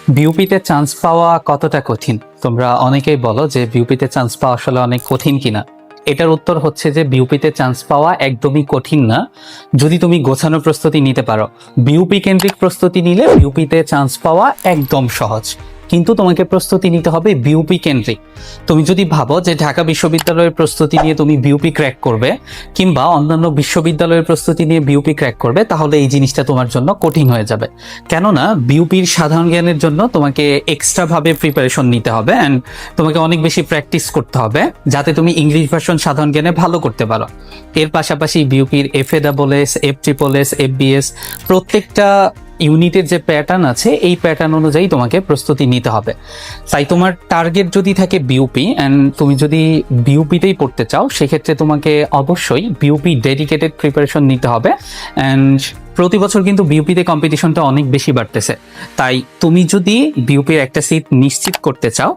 বিউপিতে chance পাওয়া কতটা কঠিন? তোমরা অনেকেই বলো যে বিউপিতে চান্স পাওয়া আসলে অনেক কঠিন কিনা। এটার উত্তর হচ্ছে যে বিউপিতে চান্স পাওয়া একদমই কঠিন না, যদি তুমি গোছানো প্রস্তুতি নিতে পারো। বিউপি কেন্দ্রিক প্রস্তুতি নিলে বিউপিতে চান্স পাওয়া একদম সহজ, কিন্তু তোমাকে প্রস্তুতি নিতে হবে বিউপি কেন্দ্রিক। তুমি যদি ভাবো যে ঢাকা বিশ্ববিদ্যালয়ের প্রস্তুতি নিয়ে তুমি বিউপি ক্র্যাক করবে কিংবা অন্যান্য বিশ্ববিদ্যালয়ের প্রস্তুতি নিয়ে বিউপি ক্র্যাক করবে, তাহলে এই জিনিসটা তোমার জন্য কঠিন হয়ে যাবে। কেননা বিউপির সাধারণ জ্ঞানের জন্য তোমাকে এক্সট্রা ভাবে প্রিপারেশন নিতে হবে অ্যান্ড তোমাকে অনেক বেশি প্র্যাকটিস করতে হবে, যাতে তুমি ইংলিশ ভার্সন সাধারণ জ্ঞানে ভালো করতে পারো। এর পাশাপাশি বিউপির FASS, FSSS, FBS প্রত্যেকটা ইউনিটের যে প্যাটার্ন আছে, এই প্যাটার্ন অনুযায়ী তোমাকে প্রস্তুতি নিতে হবে। তাই তোমার টার্গেট যদি থাকে বিউপি অ্যান্ড তুমি যদি বিউপিতেই পড়তে চাও, সেক্ষেত্রে তোমাকে অবশ্যই বিউপি ডেডিকেটেড প্রিপারেশন নিতে হবে। অ্যান্ড প্রতি বছর কিন্তু বিউপিতে কম্পিটিশনটা অনেক বেশি বাড়তেছে। তাই তুমি যদি বিউপির একটা সিট নিশ্চিত করতে চাও,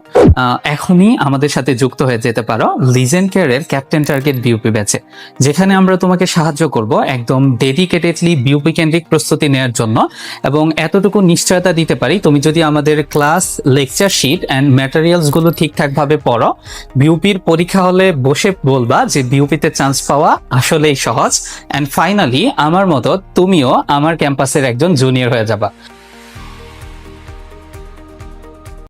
এখনই আমাদের সাথে যুক্ত হয়ে যেতে পারো লিজেন্ড কেয়ারের ক্যাপ্টেন টার্গেট বিউপি ব্যাচে, যেখানে আমরা তোমাকে সাহায্য করব একদম ডেডিকেটেডলি বিউপি কেন্দ্রিক প্রস্তুতি নেওয়ার জন্য। এবং এতটুকু নিশ্চয়তা দিতে পারি, তুমি যদি আমাদের ক্লাস, লেকচার শিট অ্যান্ড ম্যাটেরিয়ালসগুলো ঠিকঠাকভাবে পড়ো, বিউপির পরীক্ষা হলে বসে বলবা যে বিউপিতে চান্স পাওয়া আসলেই সহজ। অ্যান্ড ফাইনালি আমার মতো তুমিও আমার ক্যাম্পাসের একজন জুনিয়র হয়ে যাবা।